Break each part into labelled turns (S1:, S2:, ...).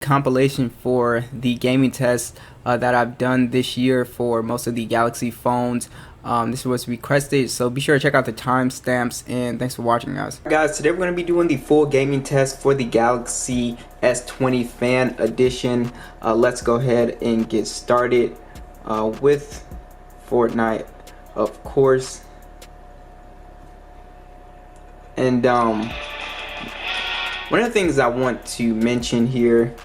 S1: compilation for the gaming test that I've done this year for most of the Galaxy phones. This was requested, so be sure to check out the timestamps, and thanks for watching, guys. Guys, today we're going to be doing the full gaming test for the Galaxy S20 Fan Edition. Let's go ahead and get started with Fortnite, of course. And one of the things I want to mention here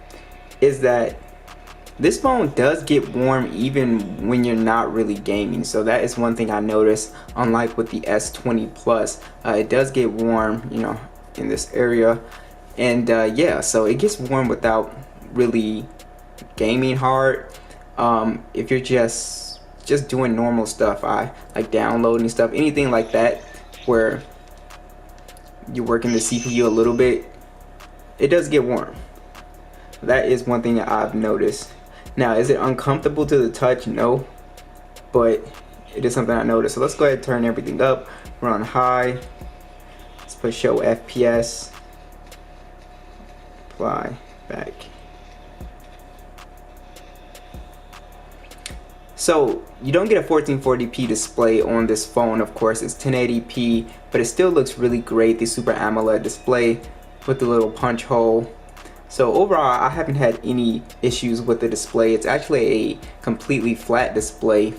S1: is that this phone does get warm even when you're not really gaming. So that is one thing I noticed, unlike with the S20 Plus. It does get warm, you know, in this area. And yeah, so it gets warm without really gaming hard. If you're just doing normal stuff, like downloading stuff, anything like that, where you're working the CPU a little bit, it does get warm. That is one thing that I've noticed. Now, is it uncomfortable to the touch? No, but it is something I noticed. So let's go ahead and turn everything up. We're on high. Let's put show FPS. Apply back. So you don't get a 1440p display on this phone, of course. It's 1080p, but it still looks really great. The Super AMOLED display with the little punch hole. So overall, I haven't had any issues with the display. It's actually a completely flat display,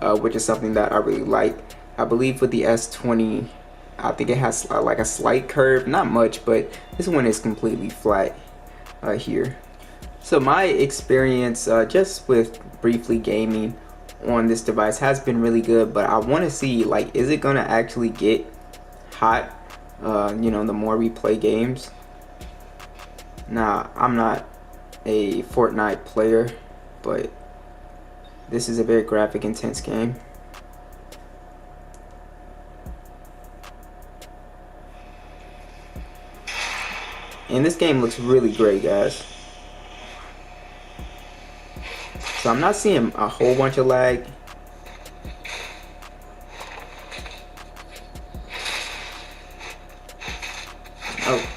S1: which is something that I really like. I believe with the S20, I think it has like a slight curve, not much, but this one is completely flat here. So my experience just with briefly gaming on this device has been really good, but I want to see, like, is it gonna actually get hot, you know, the more we play games. Now, I'm not a Fortnite player, but this is a very graphic intense game. And this game looks really great, guys. So I'm not seeing a whole bunch of lag. Oh.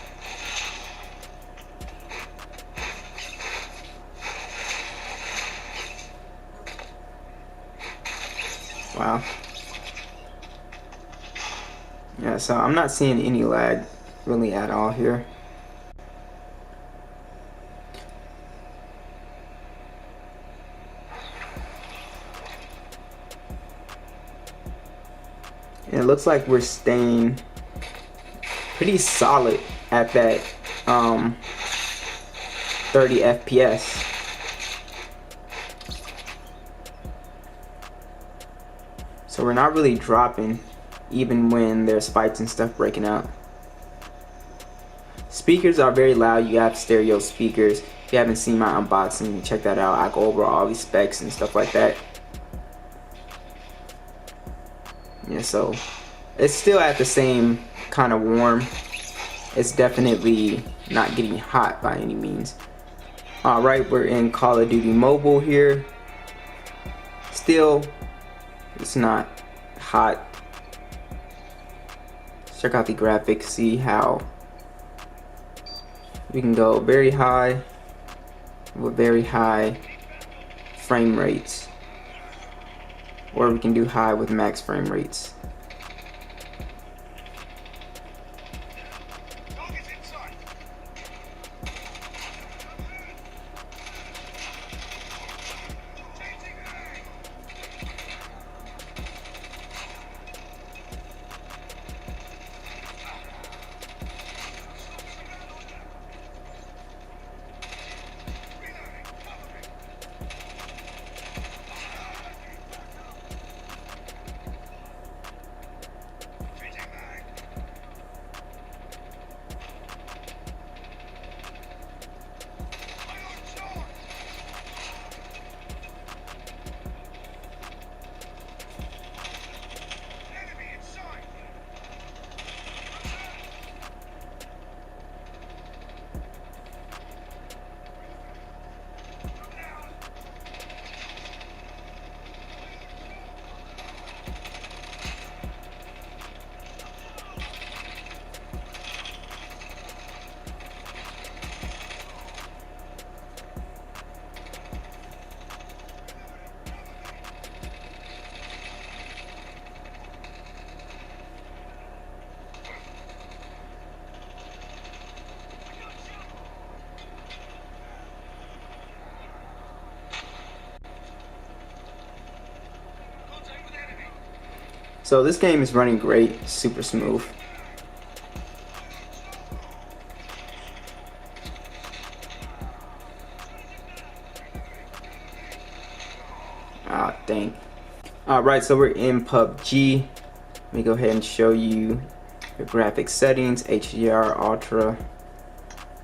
S1: Wow. Yeah, so I'm not seeing any lag really at all here. And it looks like we're staying pretty solid at that 30 FPS. So we're not really dropping even when there's spikes and stuff breaking out. Speakers are very loud. You have stereo speakers. If you haven't seen my unboxing, check that out. I go over all these specs and stuff like that. Yeah, so it's still at the same kind of warm. It's definitely not getting hot by any means. Alright, we're in Call of Duty Mobile here. Still, it's not hot. Check out the graphics, see how we can go very high with very high frame rates, or we can do high with max frame rates. So this game is running great, super smooth. Ah, dang. Alright, so we're in PUBG. Let me go ahead and show you the graphics settings. HDR Ultra.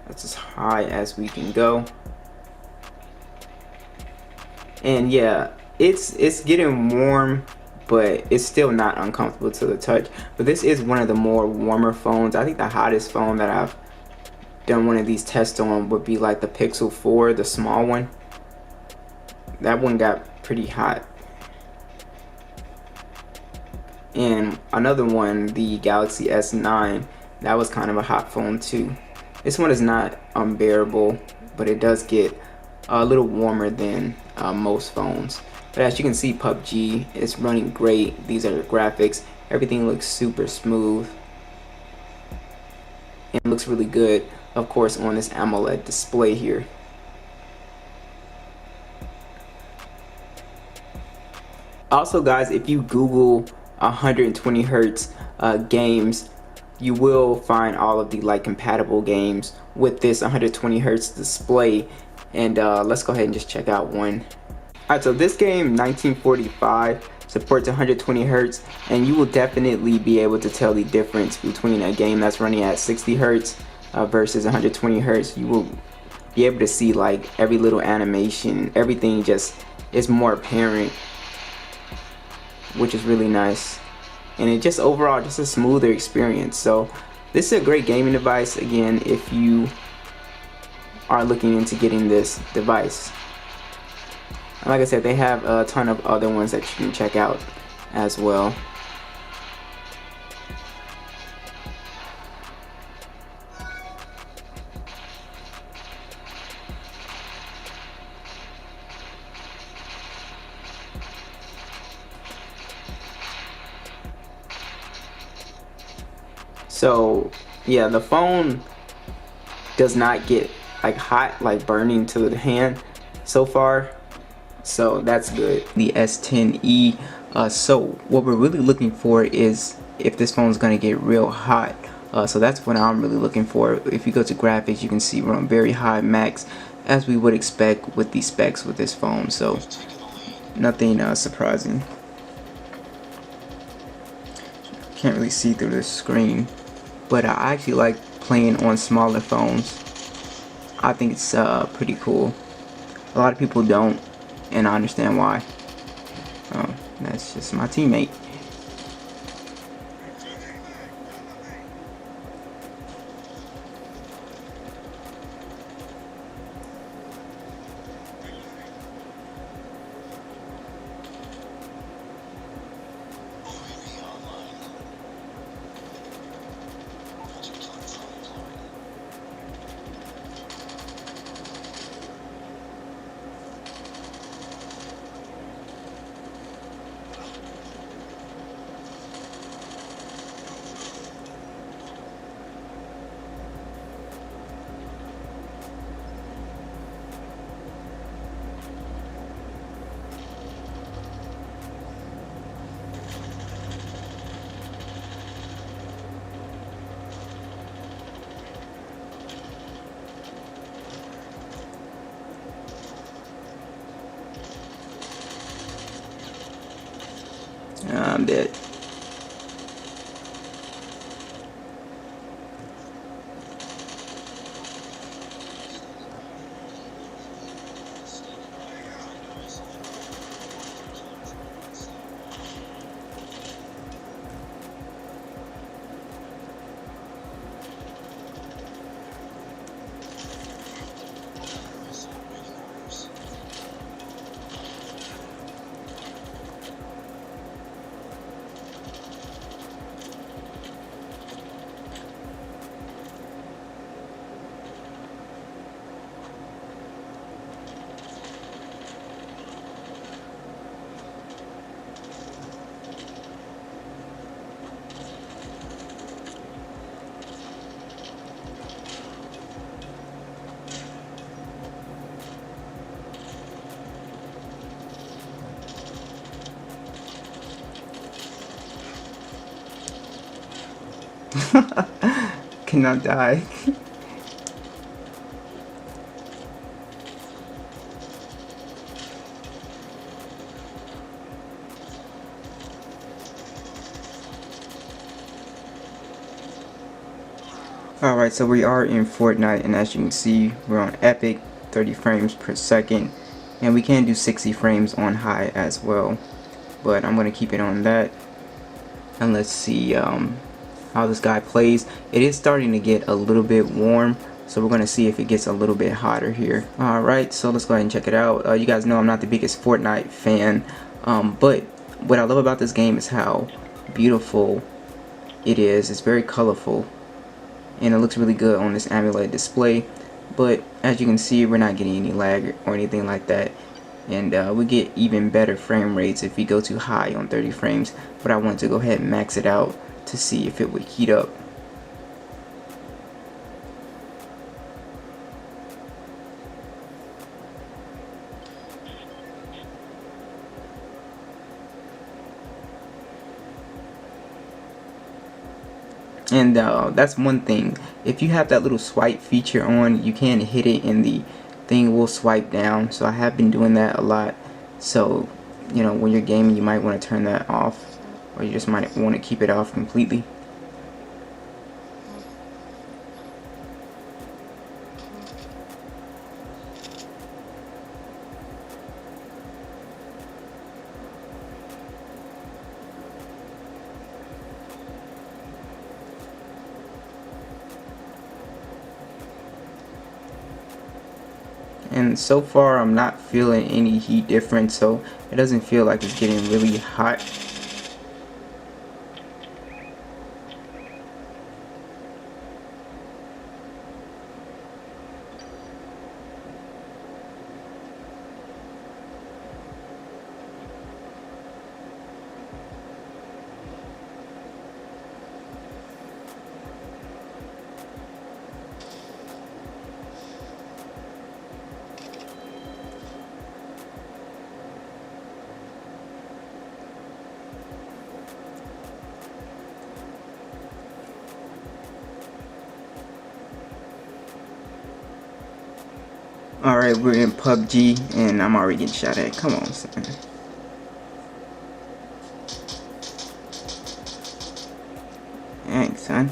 S1: That's as high as we can go. And yeah, it's getting warm, but it's still not uncomfortable to the touch. But this is one of the more warmer phones. I think the hottest phone that I've done one of these tests on would be like the Pixel 4, the small one. That one got pretty hot. And another one, the Galaxy S9, that was kind of a hot phone too. This one is not unbearable, but it does get a little warmer than most phones. But as you can see, PUBG is running great. These are the graphics. Everything looks super smooth and looks really good, of course, on this AMOLED display here. Also guys, if you Google 120 hertz games, you will find all of the compatible games with this 120 hertz display. And let's go ahead and just check out one. Alright, so this game 1945 supports 120 hertz, and you will definitely be able to tell the difference between a game that's running at 60 hertz versus 120 hertz. You will be able to see like every little animation, everything just is more apparent, which is really nice. And it just overall just a smoother experience. So this is a great gaming device, again, if you are looking into getting this device. And like I said, they have a ton of other ones that you can check out as well. So yeah, the phone does not get like hot, like burning to the hand so far, so that's good. The S10e, so what we're really looking for is if this phone is going to get real hot. So that's what I'm really looking for. If you go to graphics, you can see we're on very high max, as we would expect with the specs with this phone, so nothing surprising. Can't really see through the screen, but I actually like playing on smaller phones. I think it's pretty cool. A lot of people don't, and I understand why. That's just my teammate. I'm dead. Cannot die. Alright, so we are in Fortnite, and as you can see, we're on epic, 30 frames per second, and we can do 60 frames on high as well, but I'm going to keep it on that. And let's see how this guy plays. It is starting to get a little bit warm, so we're going to see if it gets a little bit hotter here. Alright, so let's go ahead and check it out. You guys know I'm not the biggest Fortnite fan, but what I love about this game is how beautiful it is. It's very colorful, and it looks really good on this AMOLED display. But as you can see, we're not getting any lag or anything like that, and we get even better frame rates if we go too high on 30 frames. But I wanted to go ahead and max it out to see if it would heat up. And that's one thing. If you have that little swipe feature on, you can hit it and the thing will swipe down. So I have been doing that a lot. So, you know, when you're gaming, you might want to turn that off, or you just might want to keep it off completely. And so far I'm not feeling any heat difference, so it doesn't feel like it's getting really hot. Alright, we're in PUBG, and I'm already getting shot at. Come on, son. Dang, son.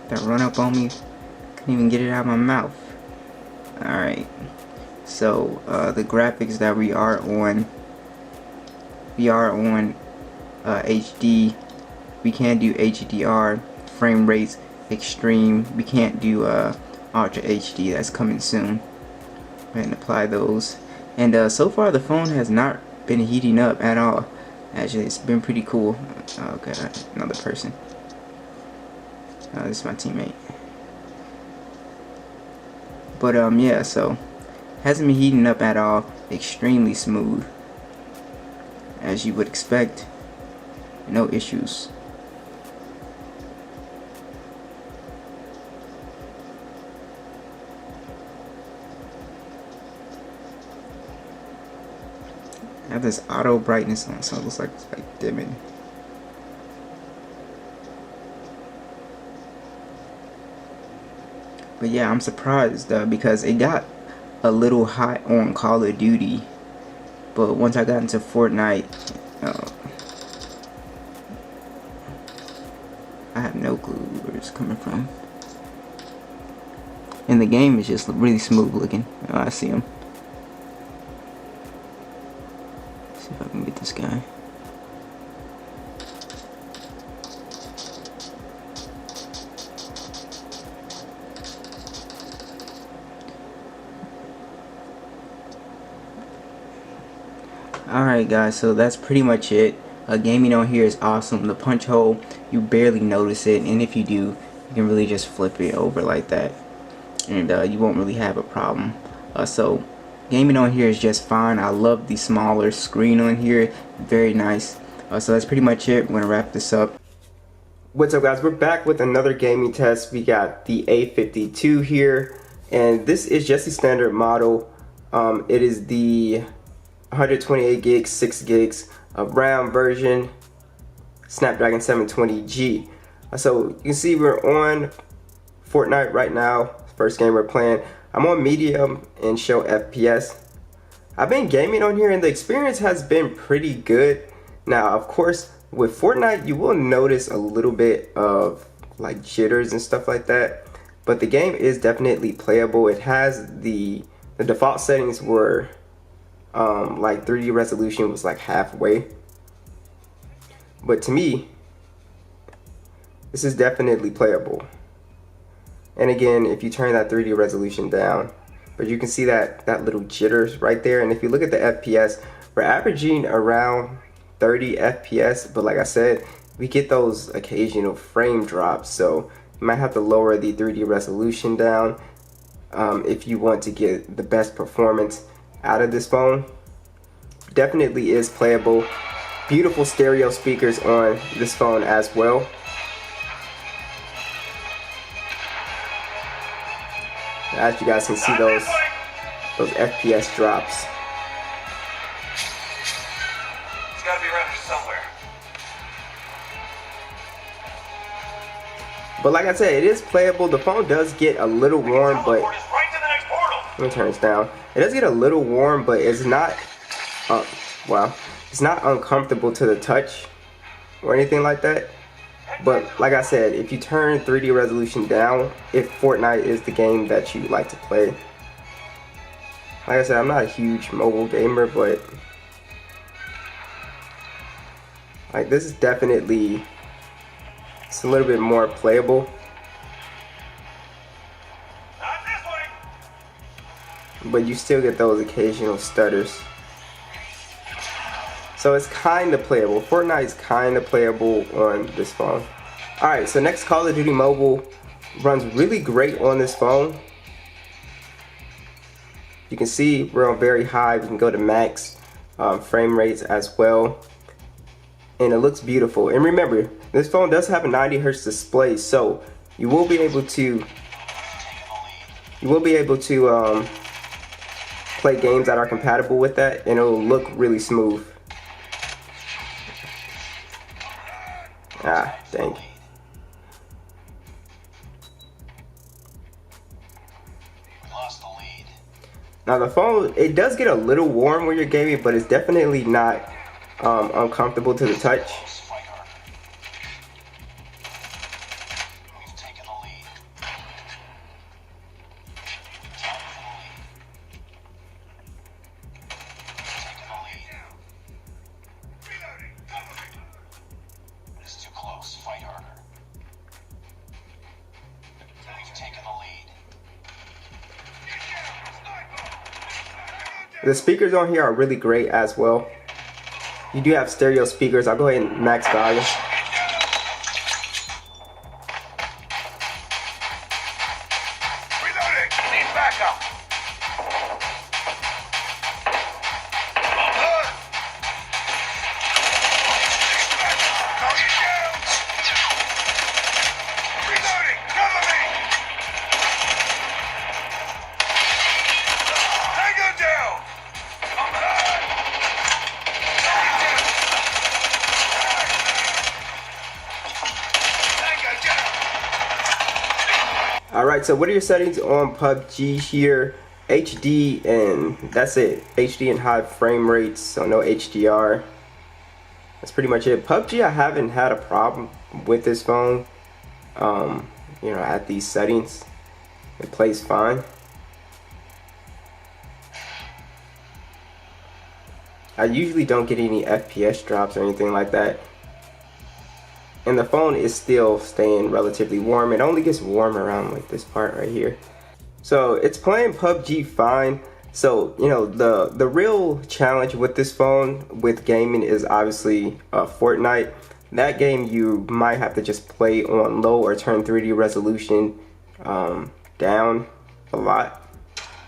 S1: That run up on me. Couldn't even get it out of my mouth. Alright. So, the graphics that we are on HD. We can do HDR, frame rates, extreme. We can't do Ultra HD. That's coming soon. Go ahead and apply those. And so far the phone has not been heating up at all. Actually, it's been pretty cool. Oh god, another person. This is my teammate. But yeah, so hasn't been heating up at all. Extremely smooth, as you would expect. No issues. I have this auto brightness on, so it looks like it's like dimming. But yeah, I'm surprised because it got a little hot on Call of Duty, but once I got into Fortnite, I have no clue where it's coming from. And the game is just really smooth looking. Oh, I see him. Let's see if I can get this guy. Alright guys, so that's pretty much it. Gaming on here is awesome. The punch hole, you barely notice it, and if you do, you can really just flip it over like that, and you won't really have a problem. So gaming on here is just fine. I love the smaller screen on here, very nice. So that's pretty much it. We're gonna wrap this up. What's up guys, we're back with another gaming test. We got the A52 here, and this is just the standard model. It is the 128 gigs, 6 gigs of RAM version. Snapdragon 720G. So you can see we're on Fortnite right now. First game we're playing. I'm on medium and show FPS. I've been gaming on here and the experience has been pretty good. Now, of course, with Fortnite, you will notice a little bit of like jitters and stuff like that, but the game is definitely playable. It has the default settings were like 3D resolution was like halfway, but to me, this is definitely playable. And again, if you turn that 3D resolution down, but you can see that little jitters right there. And if you look at the FPS, we're averaging around 30 FPS, but like I said, we get those occasional frame drops, so you might have to lower the 3D resolution down if you want to get the best performance out of this phone. Definitely is playable. Beautiful stereo speakers on this phone as well. As you guys can see, those FPS drops.
S2: It's gotta be around here somewhere.
S1: But like I said, it is playable. The phone does get a little warm, but let me turn this down. It does get a little warm, but it's not it's not uncomfortable to the touch or anything like that. But like I said, if you turn 3D resolution down, if Fortnite is the game that you like to play. Like I said, I'm not a huge mobile gamer, but like this is definitely, it's a little bit more playable. But you still get those occasional stutters. So it's kind of playable. Fortnite is kind of playable on this phone. Alright, so next, Call of Duty Mobile runs really great on this phone. You can see we're on very high. We can go to max frame rates as well. And it looks beautiful. And remember, this phone does have a 90 Hz display, so you will be able to play games that are compatible with that, and it'll look really smooth. Ah, dang. Now the phone, it does get a little warm when you're gaming, but it's definitely not uncomfortable to the touch. The speakers on here are really great as well. You do have stereo speakers. I'll go ahead and max volume.
S2: Reloading! Need backup! Reloading! Cover me! Tango down!
S1: Alright, so what are your settings on PUBG here? HD, and that's it. HD and high frame rates, so no HDR. That's pretty much it. PUBG, I haven't had a problem with this phone. You know, at these settings, it plays fine. I usually don't get any FPS drops or anything like that. And the phone is still staying relatively warm. It only gets warm around like this part right here. So it's playing PUBG fine. So, you know, the real challenge with this phone with gaming is obviously Fortnite. That game you might have to just play on low or turn 3D resolution down a lot.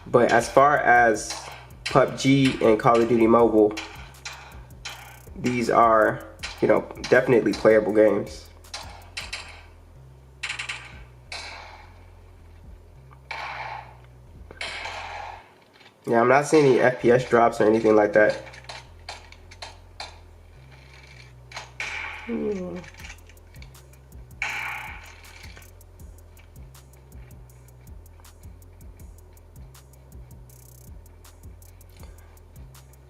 S1: But as far as PUBG and Call of Duty Mobile, these are, you know, definitely playable games. Yeah, I'm not seeing any FPS drops or anything like that.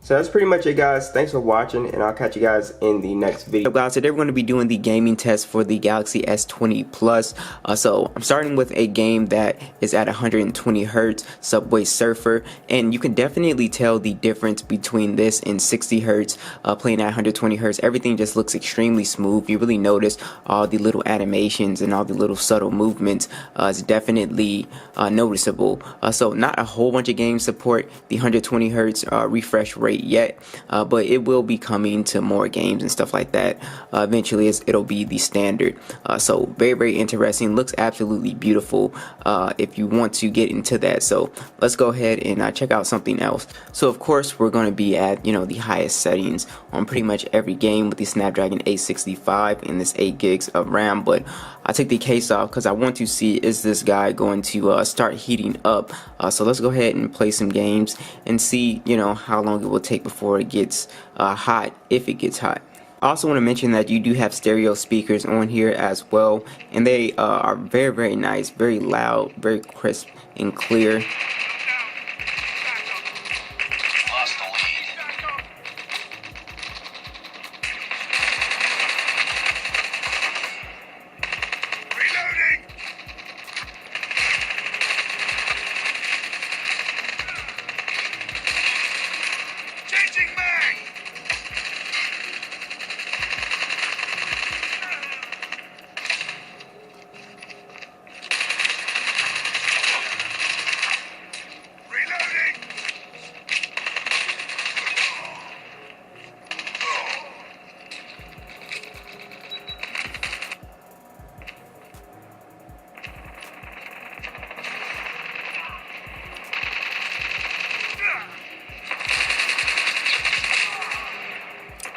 S3: So that's pretty much it, guys. Thanks for watching, and I'll catch you guys in the next video.
S1: So guys, today we're going to be doing the gaming test for the Galaxy S20 Plus. So I'm starting with a game that is at 120 hertz, Subway Surfer, and you can definitely tell the difference between this and 60 hertz. Playing at 120 hertz, everything just looks extremely smooth. You really notice all the little animations and all the little subtle movements. It's definitely noticeable. So not a whole bunch of games support the 120 hertz refresh rate yet, but it will be coming to more games and stuff like that. Eventually it'll be the standard. So very interesting, looks absolutely beautiful if you want to get into that. So let's go ahead and check out something else. So of course we're going to be at the highest settings on pretty much every game with the Snapdragon 865 and this 8 gigs of RAM, but I took the case off because I want to see, is this guy going to start heating up. So let's go ahead and play some games and see how long it will take before it gets hot, if it gets hot. I also want to mention that you do have stereo speakers on here as well, and they are very nice, very loud, very crisp and clear.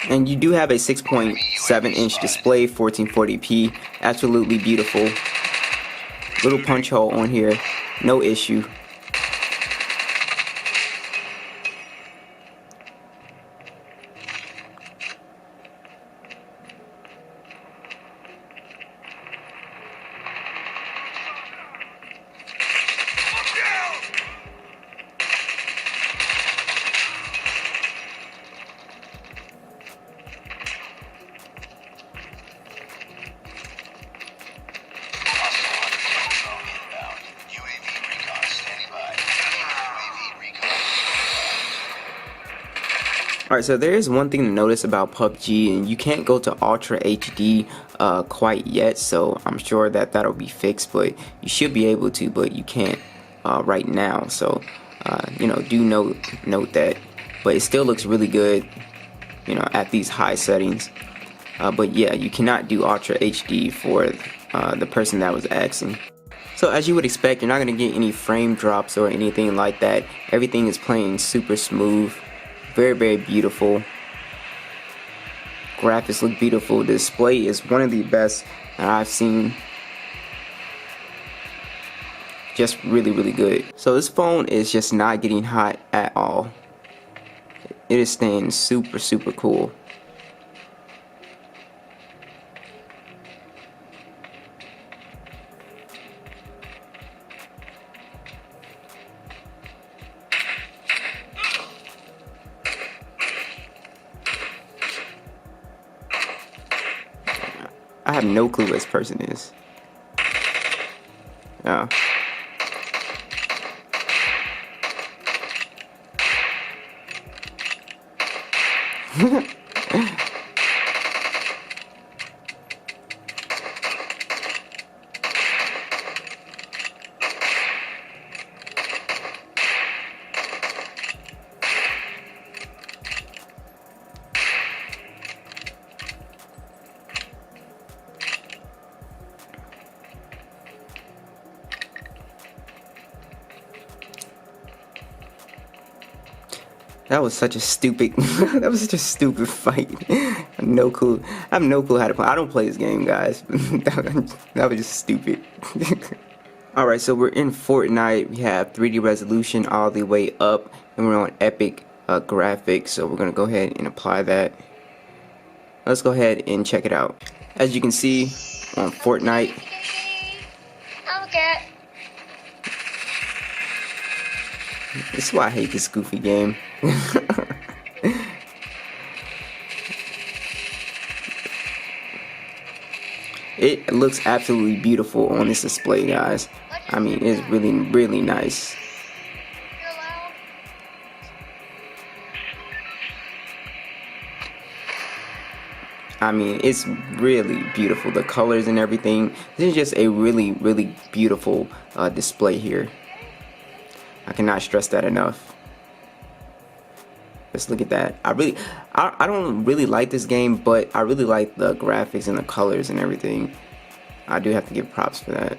S1: And you do have a 6.7-inch display, 1440p, absolutely beautiful. Little punch hole on here, no issue. Alright, so there is one thing to notice about PUBG, and you can't go to Ultra HD quite yet, so I'm sure that that'll be fixed, but you should be able to, but you can't right now, so do note that. But it still looks really good at these high settings, but yeah, you cannot do Ultra HD for the person that was asking. So as you would expect, you're not going to get any frame drops or anything like that. Everything is playing super smooth. Very beautiful. Graphics look beautiful. The display is one of the best that I've seen. Just really good. So this phone is just not getting hot at all. It is staying super cool. I have no clue who this person is. Oh. That was such a stupid that was such a stupid fight. I have no clue how to play. I don't play this game, guys. That was just stupid. Alright, so we're in Fortnite. We have 3D resolution all the way up, and we're on epic graphics, so we're gonna go ahead and apply that. Let's go ahead and check it out. As you can see on Fortnite,
S4: Okay.
S1: this is why I hate this goofy game. it looks absolutely beautiful on this display, guys. I mean, it's really, really nice. I mean, it's really beautiful. The colors and everything. This is just a really, really beautiful display here. I cannot stress that enough. Let's look at that. I don't really like this game, but I really like the graphics and the colors and everything. I do have to give props for that.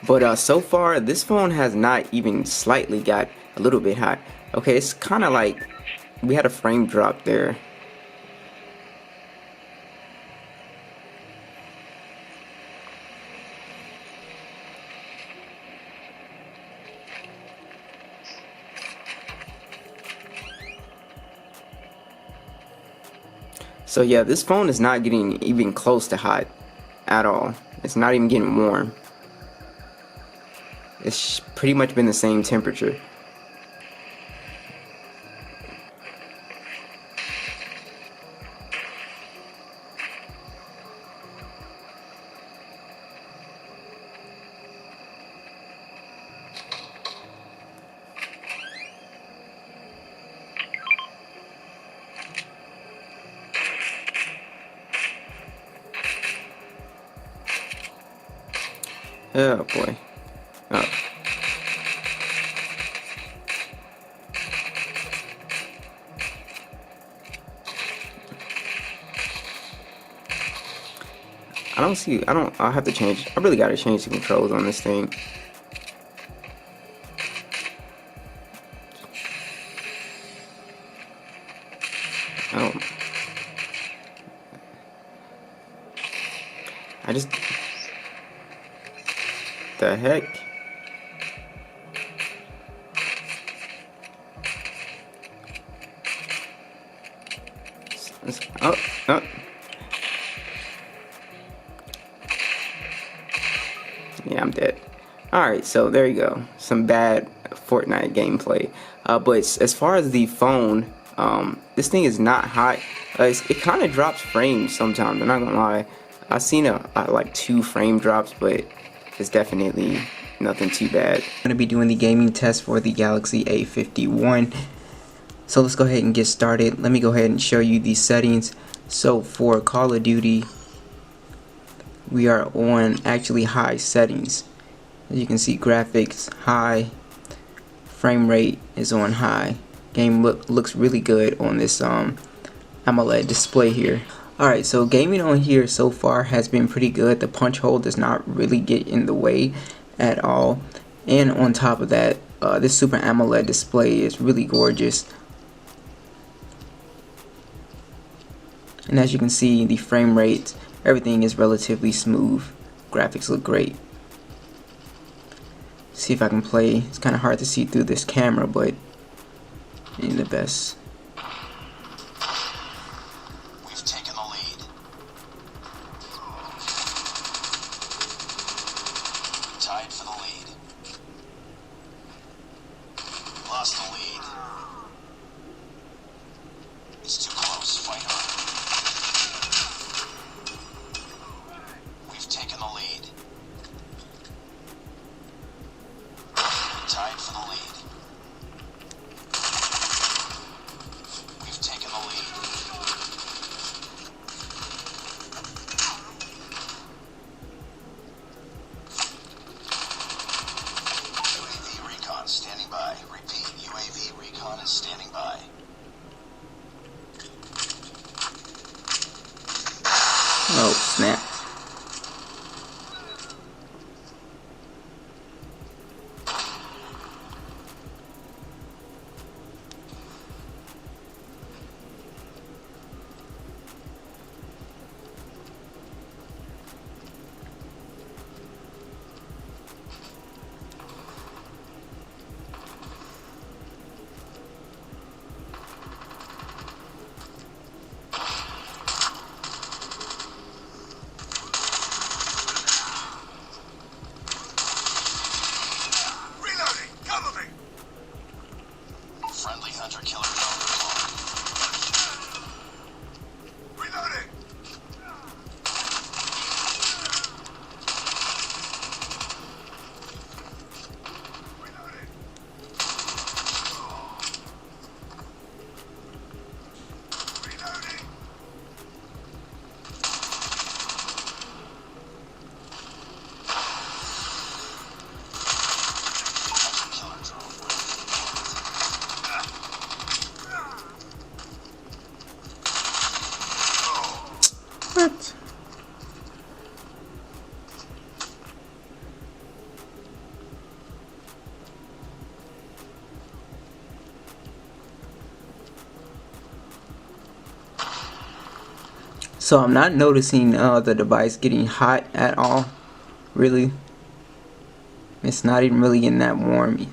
S1: But so far, this phone has not even slightly got a little bit hot. Okay, it's kind of like we had a frame drop there. So yeah, this phone is not getting even close to hot at all. It's not even getting warm. It's pretty much been the same temperature. Oh boy. Oh. I'll have to change. I really gotta change the controls on this thing. Oh. The heck? Oh, oh. Yeah, I'm dead. Alright, so there you go. Some bad Fortnite gameplay. But as far as the phone, this thing is not hot. It kind of drops frames sometimes, I'm not gonna lie. I've seen like 2 frame drops, but it's definitely nothing too bad. I'm gonna be doing the gaming test for the Galaxy A51. So let's go ahead and get started. Let me go ahead and show you these settings. So for Call of Duty, we are on actually high settings. As you can see, graphics high, frame rate is on high. Game looks really good on this AMOLED display here. Alright, so gaming on here so far has been pretty good. The punch hole does not really get in the way at all. And on top of that, this Super AMOLED display is really gorgeous. And as you can see, the frame rate, everything is relatively smooth. Graphics look great. See if I can play. It's kind of hard to see through this camera, but in the best.
S4: We've taken the lead. Tied for the lead. Lost the lead. It's too close. Fight hard. We've taken the lead. Tied for the lead. We've taken the lead.
S1: So I'm not noticing the device getting hot at all, really. It's not even really getting that warm.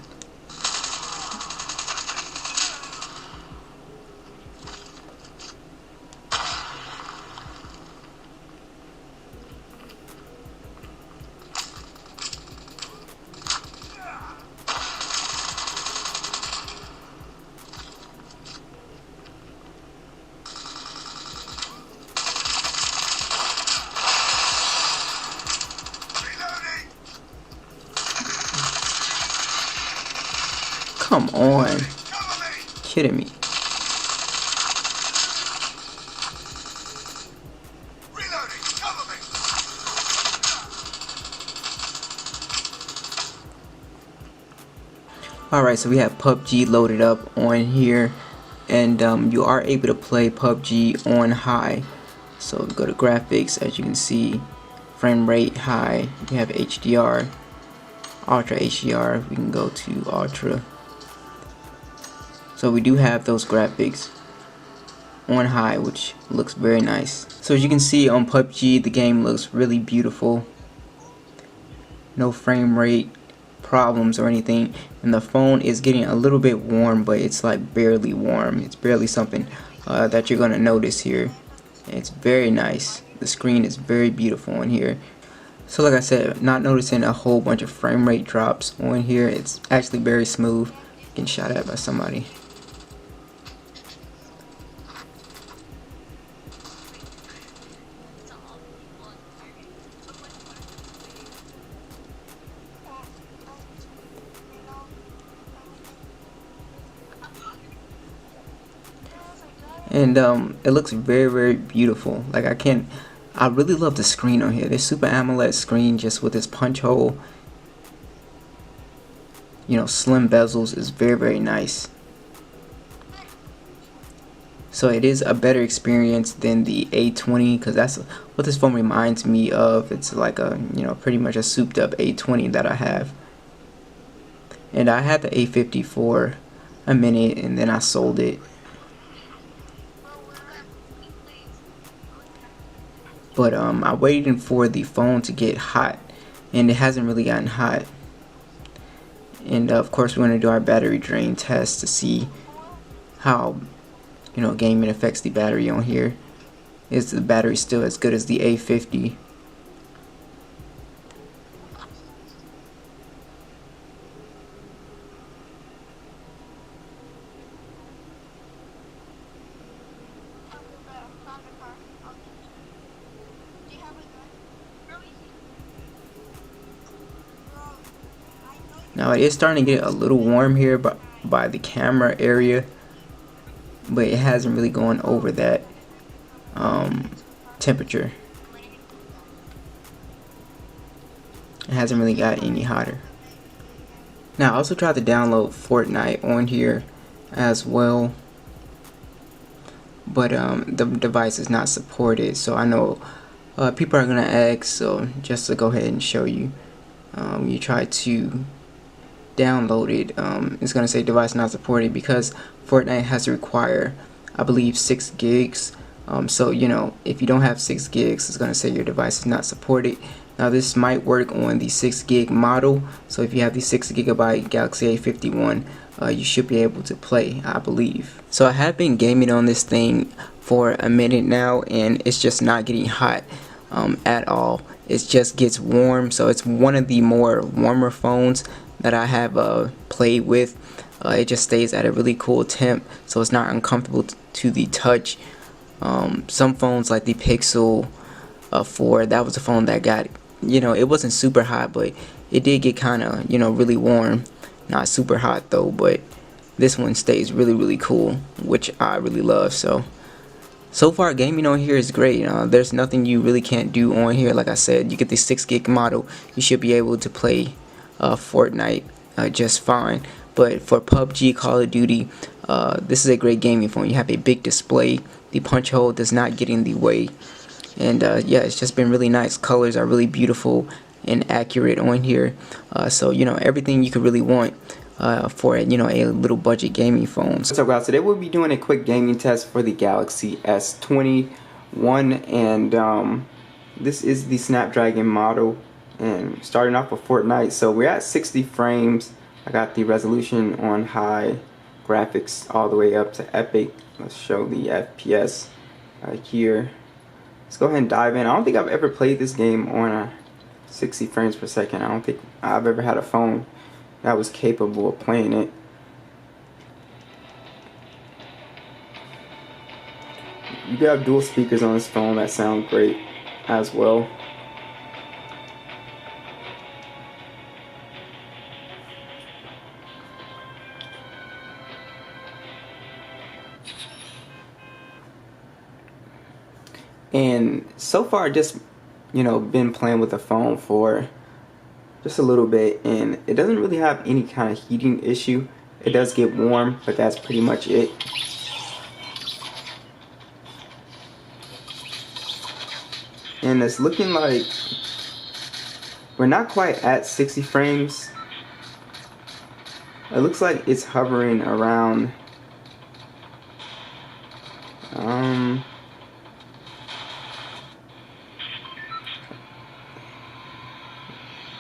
S2: Reloading!
S1: Come on,
S2: Cover me!
S1: kidding me.
S2: Reloading! Cover me!
S1: Alright, so we have PUBG loaded up on here, and you are able to play PUBG on high. So go to graphics, as you can see, frame rate high, you have HDR, Ultra HDR, we can go to Ultra. So we do have those graphics on high, which looks very nice. So as you can see on PUBG, the game looks really beautiful. No frame rate problems or anything, and the phone is getting a little bit warm, but it's like barely warm. It's barely something that you're gonna notice here. It's very nice. The screen is very beautiful on here. So like I said, not noticing a whole bunch of frame rate drops on here. It's actually very smooth. Getting shot at by somebody. And it looks very beautiful. Like I really love the screen on here. This Super AMOLED screen, just with this punch hole, you know, slim bezels, is very nice. So it is a better experience than the A20, because that's what this phone reminds me of. It's like a, you know, pretty much a souped up A20 that I have. And I had the A50 for a minute, and then I sold it. But I'm waiting for the phone to get hot, and it hasn't really gotten hot. And of course we're going to do our battery drain test to see how, you know, gaming affects the battery on here. Is the battery still as good as the A50? Now it is starting to get a little warm here by the camera area, but it hasn't really gone over that temperature. It hasn't really got any hotter. Now I also tried to download Fortnite on here as well, but the device is not supported. So I know people are gonna ask, so just to go ahead and show you, you try to download it, it's gonna say device not supported, because Fortnite has to require, I believe, 6 gigs. So you know, if you don't have 6 gigs, it's gonna say your device is not supported. Now this might work on the 6 gig model, so if you have the 6 gigabyte Galaxy A51, you should be able to play, I believe. So I have been gaming on this thing for a minute now, and it's just not getting hot at all. It just gets warm. So it's one of the more warmer phones that I have played with. It just stays at a really cool temp, so it's not uncomfortable to the touch. Some phones like the Pixel 4, that was a phone that got, you know, it wasn't super hot, but it did get kind of, you know, really warm. Not super hot though, but this one stays really cool, which I really love. So far gaming on here is great. There's nothing you really can't do on here. Like I said, you get the 6 gig model, you should be able to play Fortnite just fine. But for PUBG, Call of Duty, this is a great gaming phone. You have a big display, the punch hole does not get in the way, and yeah, it's just been really nice. Colors are really beautiful and accurate on here, so you know, everything you could really want for, you know, a little budget gaming phone.
S3: So guys, today we'll be doing a quick gaming test for the Galaxy S20.
S1: one, and this is the Snapdragon model, and starting off with Fortnite. So we're at 60 frames. I got the resolution on high, graphics all the way up to epic. Let's show the FPS here. Let's go ahead and dive in. I don't think I've ever played this game on 60 frames per second. I don't think I've ever had a phone that was capable of playing it. You do have dual speakers on this phone that sound great as well. And so far, just been playing with the phone for just a little bit, and it doesn't really have any kind of heating issue. It does get warm, but that's pretty much it. And it's looking like we're not quite at 60 frames. It looks like it's hovering around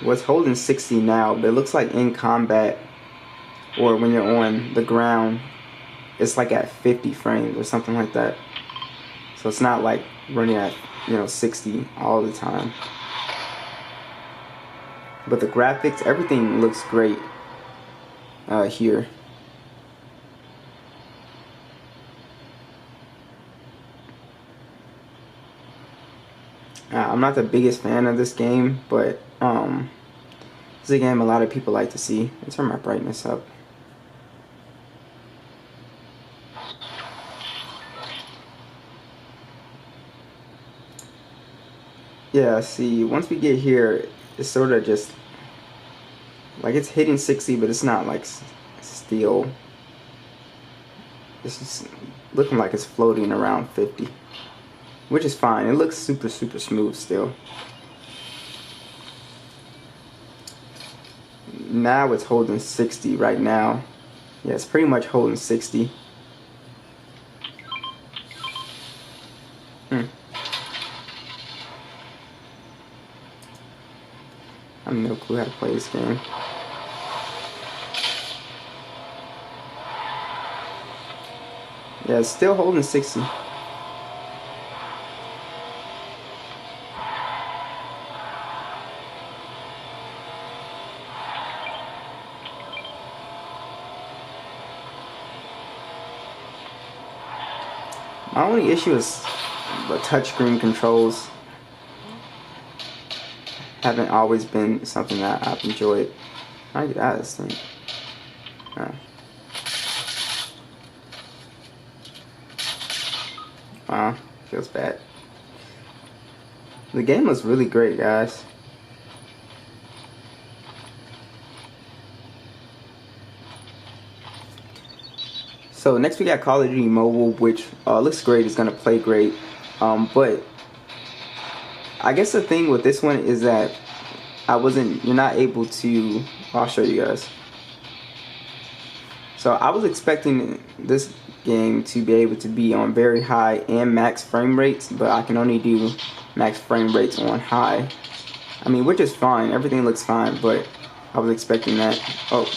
S1: was holding 60 now, but it looks like in combat or when you're on the ground it's like at 50 frames or something like that. So it's not like running at 60 all the time. But the graphics, everything looks great here. I'm not the biggest fan of this game, but it's a game a lot of people like to see. Let's turn my brightness up. Yeah, see, once we get here, it's sort of just like it's hitting 60, but it's not like still. It's just looking like it's floating around 50, which is fine. It looks super smooth still. Now it's holding 60 right now. Yeah, it's pretty much holding 60. I have no clue how to play this game. Yeah, it's still holding 60. My only issue is the touchscreen controls. Haven't always been something that I've enjoyed. How do I get out of this thing? Oh. Wow, feels bad. The game was really great, guys. So next we got Call of Duty Mobile, which looks great. It's gonna play great, but I guess the thing with this one is that you're not able to. I'll show you guys. So I was expecting this game to be able to be on very high and max frame rates, but I can only do max frame rates on high. I mean, which is fine. Everything looks fine, but I was expecting that. Oh.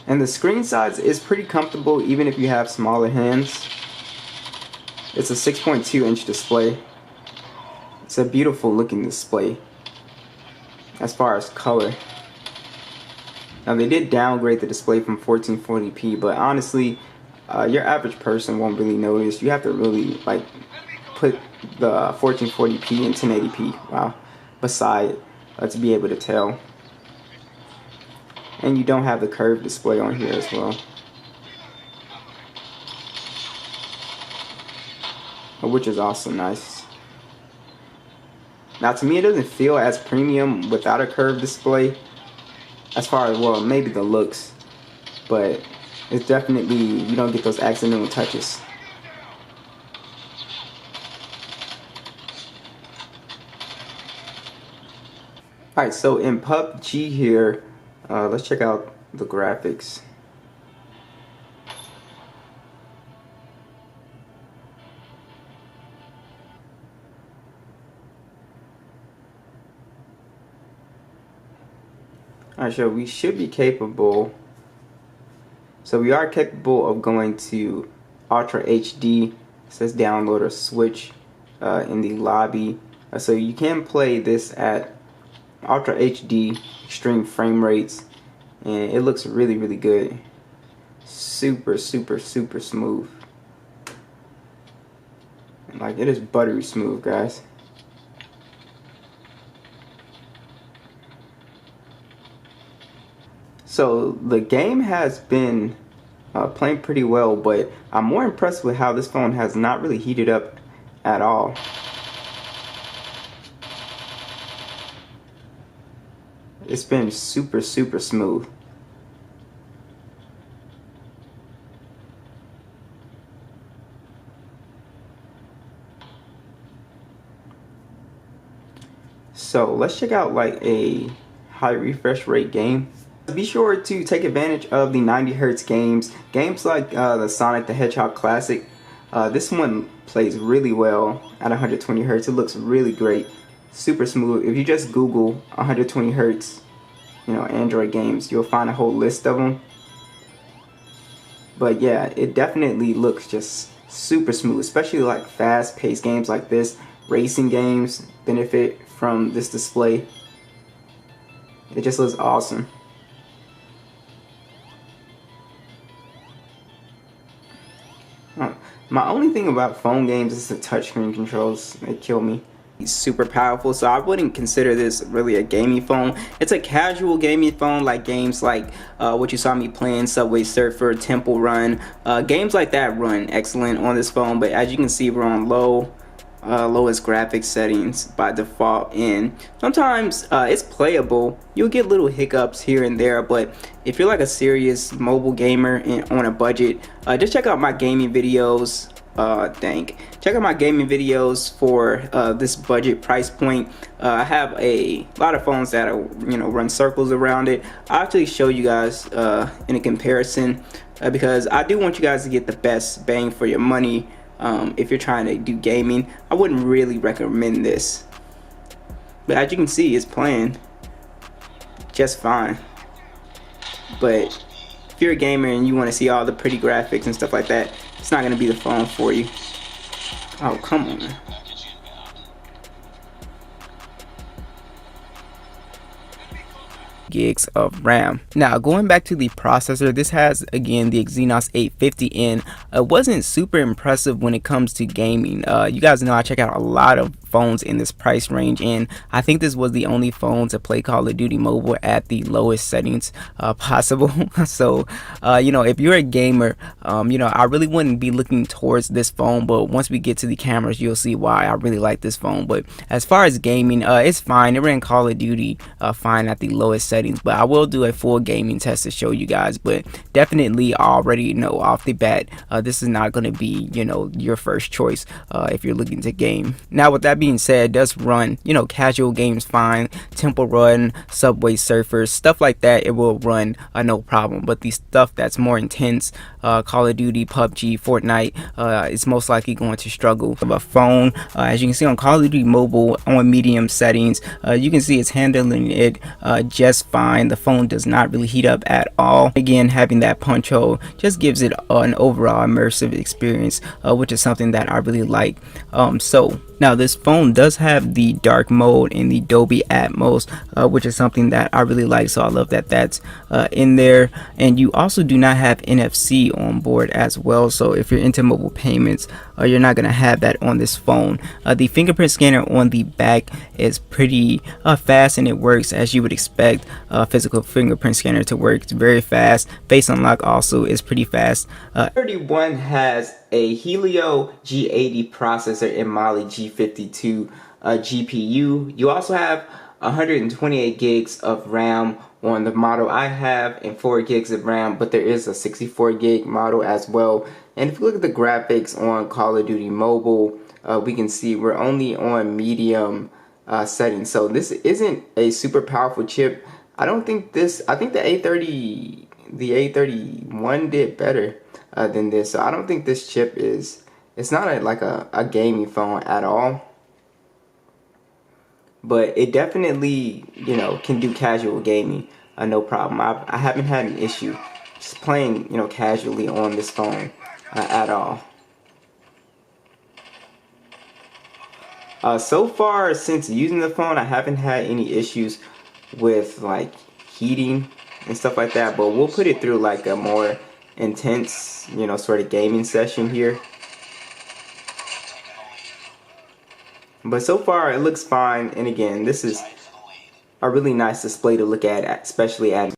S1: And the screen size is pretty comfortable even if you have smaller hands. It's a 6.2-inch display. It's a beautiful looking display as far as color. Now they did downgrade the display from 1440p, but honestly, your average person won't really notice. You have to really put the 1440p and 1080p beside to be able to tell. And you don't have the curved display on here as well. which is also nice. Now, to me, it doesn't feel as premium without a curved display, as far as, well, maybe the looks, but it's definitely, you don't get those accidental touches. Alright, so in PUBG here, let's check out the graphics. Alright, so we should be capable. So we are capable of going to Ultra HD. It says download or switch in the lobby. So you can play this at Ultra HD, extreme frame rates, and it looks really, really good. Super, super, super smooth. Like, it is buttery smooth, guys. So the game has been playing pretty well, but I'm more impressed with how this phone has not really heated up at all. It's been super, super smooth. So let's check out like a high refresh rate game. Be sure to take advantage of the 90 Hz games like the Sonic the Hedgehog Classic. This one plays really well at 120 Hz. It looks really great, super smooth. If you just Google 120 Hz, Android games, you'll find a whole list of them. But yeah, it definitely looks just super smooth, especially like fast-paced games like this. Racing games benefit from this display. It just looks awesome. My only thing about phone games is the touchscreen controls. They kill me. It's super powerful, so I wouldn't consider this really a gaming phone. It's a casual gaming phone, like games like what you saw me playing, Subway Surfer, Temple Run. Games like that run excellent on this phone, but as you can see, we're on lowest graphics settings by default, and sometimes it's playable. You'll get little hiccups here and there, but if you're like a serious mobile gamer and on a budget, just check out my gaming videos. Check out my gaming videos for this budget price point. I have a lot of phones that are, run circles around it. I'll actually show you guys in a comparison because I do want you guys to get the best bang for your money. If you're trying to do gaming, I wouldn't really recommend this, but as you can see, it's playing just fine. But if you're a gamer and you want to see all the pretty graphics and stuff like that, it's not going to be the phone for you. Oh, come on. Gigs of RAM. Now going back to the processor, this has again the Exynos 850N. It wasn't super impressive when it comes to gaming. You guys know I check out a lot of phones in this price range, and I think this was the only phone to play Call of Duty Mobile at the lowest settings possible. So if you're a gamer, I really wouldn't be looking towards this phone, but once we get to the cameras, you'll see why I really like this phone. But as far as gaming, it's fine. It ran Call of Duty fine at the lowest settings, but I will do a full gaming test to show you guys. But definitely already know off the bat, this is not going to be your first choice if you're looking to game. Now with that being said, it does run casual games fine. Temple Run, Subway Surfers, stuff like that, it will run no problem. But the stuff that's more intense, Call of Duty, PUBG, Fortnite, is most likely going to struggle. Of a phone, as you can see on Call of Duty Mobile on medium settings, you can see it's handling it just fine. The phone does not really heat up at all. Again, having that punch hole just gives it an overall immersive experience, which is something that I really like. So now this phone does have the dark mode and the Dolby Atmos, which is something that I really like, so I love that that's in there. And you also do not have NFC on board as well, so if you're into mobile payments, you're not gonna have that on this phone. The fingerprint scanner on the back is pretty fast, and it works as you would expect a physical fingerprint scanner to work. It's very fast. Face unlock also is pretty fast. 31 has a Helio G80 processor and Mali G52 GPU. You also have 128 gigs of RAM on the model I have and 4 gigs of RAM, but there is a 64 gig model as well. And if you look at the graphics on Call of Duty Mobile, we can see we're only on medium settings. So this isn't a super powerful chip. I think the A31 did better than this. So I don't think this chip it's not like a gaming phone at all. But it definitely, can do casual gaming, no problem. I haven't had an issue just playing, casually on this phone at all. So far, since using the phone, I haven't had any issues with like heating and stuff like that. But we'll put it through like a more intense, sort of gaming session here. But so far it looks fine, and again, this is a really nice display to look at, especially at